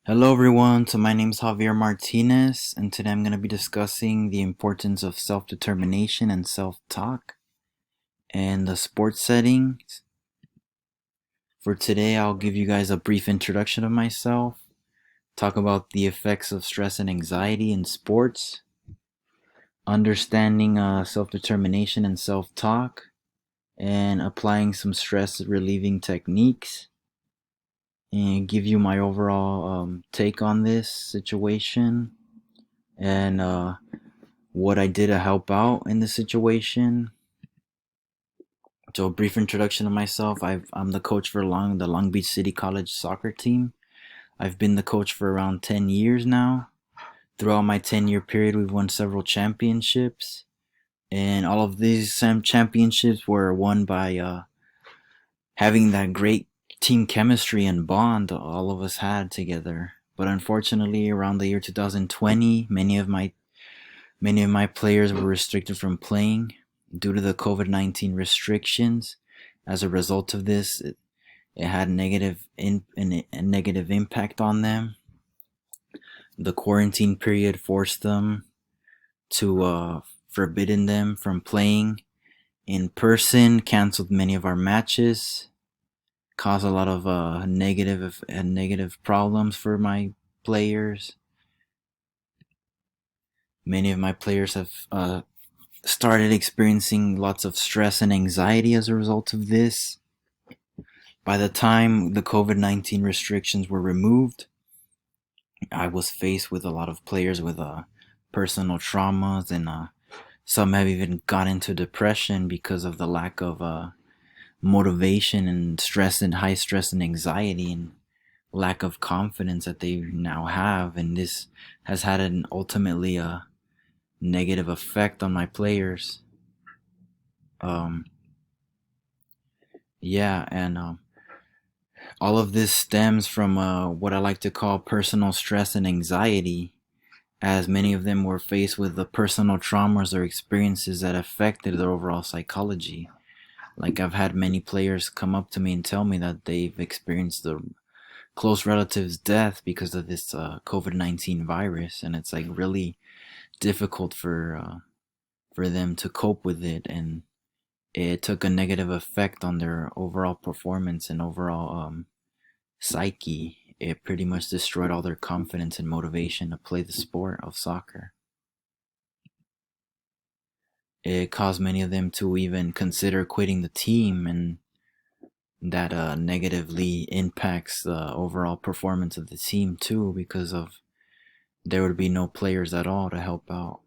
Hello everyone, so my name is Javier Martinez, and today I'm going to be discussing the importance of self-determination and self-talk in the sports settings. For today, I'll give you guys a brief introduction of myself, talk about the effects of stress and anxiety in sports, understanding self-determination and self-talk, and applying some stress relieving techniques, and give you my overall take on this situation and what I did to help out in the situation. So, a brief introduction of myself. I'm the coach for the Long Beach City College soccer team. I've been the coach for around 10 years now. Throughout my 10-year period, we've won several championships. And all of these championships were won by having that great team chemistry and bond all of us had together. But unfortunately, around the year 2020, many of my players were restricted from playing due to the COVID-19 restrictions. As a result of this, it had a negative impact on them. The quarantine period forced them to forbidden them from playing in person, canceled many of our matches, caused a lot of negative problems for my players. Many of my players have started experiencing lots of stress and anxiety as a result of this. By the time the COVID-19 restrictions were removed, I was faced with a lot of players with personal traumas, and some have even got into depression because of the lack of motivation and stress and high stress and anxiety and lack of confidence that they now have. And this has had an ultimately a negative effect on my players. Um, yeah, and all of this stems from what I like to call personal stress and anxiety, as many of them were faced with the personal traumas or experiences that affected their overall psychology. Like, I've had many players come up to me and tell me that they've experienced the close relative's death because of this COVID-19 virus, and it's like really difficult for them to cope with it, and it took a negative effect on their overall performance and overall psyche. It pretty much destroyed all their confidence and motivation to play the sport of soccer. It caused many of them to even consider quitting the team, and that negatively impacts the overall performance of the team too, because of there would be no players at all to help out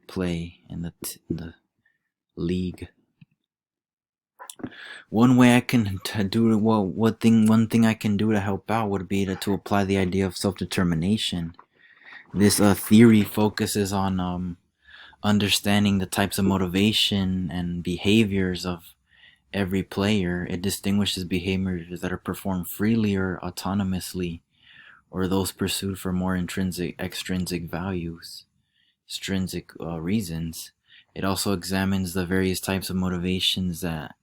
play in the league. One way I can do one thing I can do to help out would be to apply the idea of self-determination. This theory focuses on understanding the types of motivation and behaviors of every player. It distinguishes behaviors that are performed freely or autonomously, or those pursued for more extrinsic values, extrinsic reasons. It also examines the various types of motivations that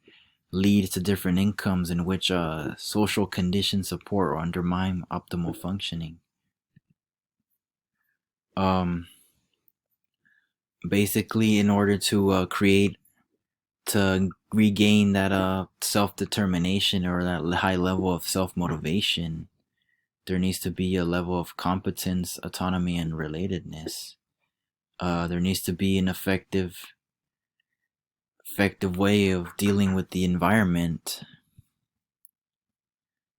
lead to different incomes in which social conditions support or undermine optimal functioning. Um, Basically, in order to to regain that self-determination or that high level of self-motivation, there needs to be a level of competence, autonomy, and relatedness. There needs to be an effective way of dealing with the environment.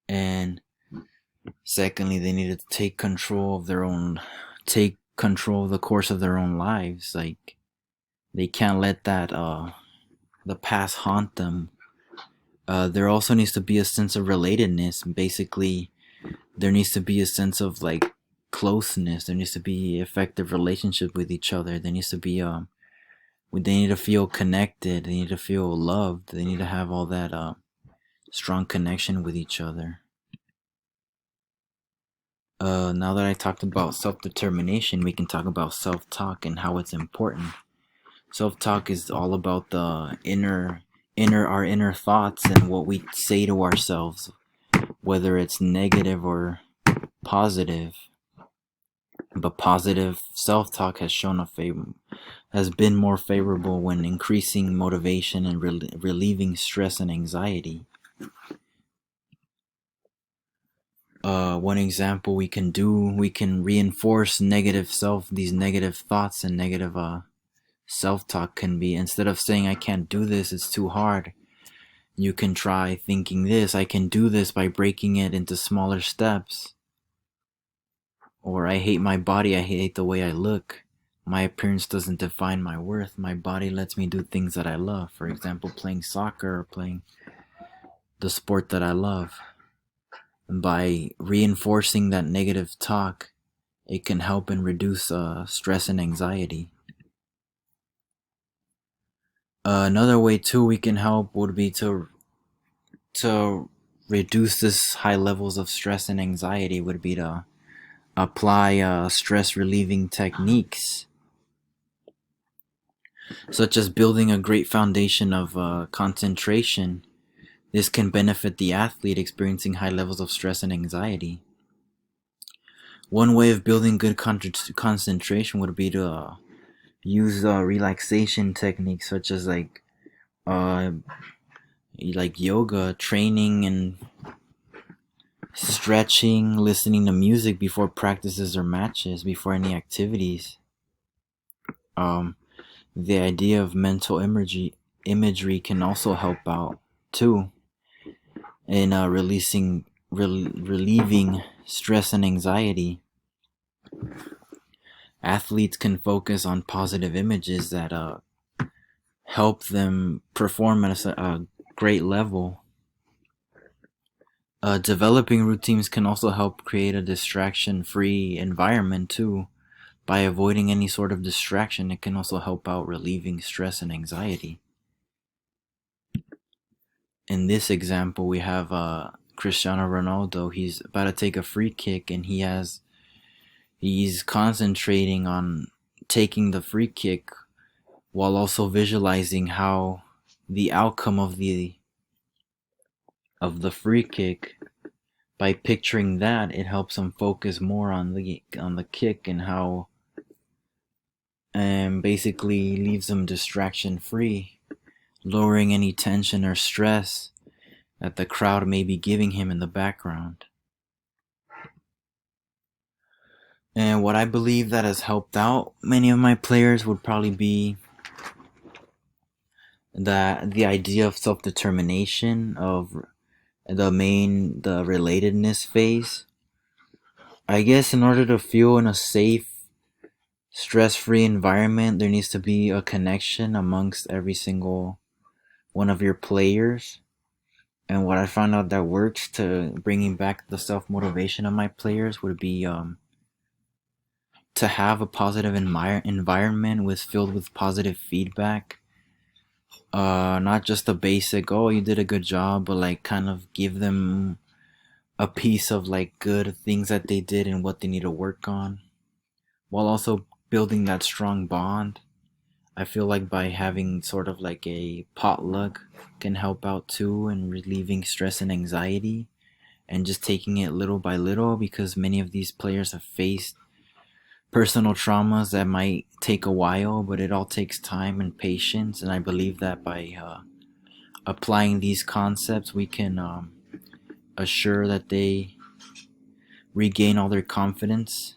And secondly, they need to take control of the course of their own lives. Like, they can't let that the past haunt them. There also needs to be a sense of relatedness. Basically, there needs to be a sense of like closeness. There needs to be effective relationship with each other. There needs to be they need to feel connected. They need to feel loved. They need to have all that strong connection with each other. Now that I talked about self-determination, we can talk about self-talk and how it's important. Self-talk is all about the our inner thoughts and what we say to ourselves, whether it's negative or positive, but positive self-talk has been more favorable when increasing motivation and relieving stress and anxiety. One example we can reinforce these negative thoughts and negative self-talk can be, instead of saying I can't do this, it's too hard, you can try thinking this: I can do this, by breaking it into smaller steps. Or I hate my body, I hate the way I look. My appearance doesn't define my worth. My body lets me do things that I love. For example, playing soccer or playing the sport that I love. And by reinforcing that negative talk, it can help and reduce stress and anxiety. Another way too we can help would be to reduce this high levels of stress and anxiety would be to apply stress relieving techniques, such as building a great foundation of concentration. This can benefit the athlete experiencing high levels of stress and anxiety. One way of building good concentration would be to use relaxation techniques, such as uh, like yoga, training, and stretching, listening to music before practices or matches, before any activities. Um, the idea of mental imagery can also help out too in relieving stress and anxiety. Athletes can focus on positive images that help them perform at a great level. Developing routines can also help create a distraction-free environment too. By avoiding any sort of distraction, it can also help out relieving stress and anxiety. In this example, we have Cristiano Ronaldo. He's about to take a free kick, and he's concentrating on taking the free kick while also visualizing how the outcome of the free kick. By picturing that, it helps him focus more on the kick, and basically leaves him distraction free, lowering any tension or stress that the crowd may be giving him in the background. And what I believe that has helped out many of my players would probably be that the idea of self-determination, of the relatedness phase. I guess in order to feel in a safe, stress-free environment, there needs to be a connection amongst every single one of your players. And what I found out that works to bringing back the self-motivation of my players would be to have a positive environment filled with positive feedback. Not just the basic, oh, you did a good job, but like kind of give them a piece of like good things that they did and what they need to work on, while also building that strong bond. I feel like by having sort of like a potluck can help out too in relieving stress and anxiety, and just taking it little by little, because many of these players have faced personal traumas that might take a while, but it all takes time and patience. And I believe that by applying these concepts, we can assure that they regain all their confidence.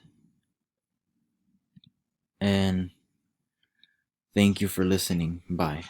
And thank you for listening. Bye.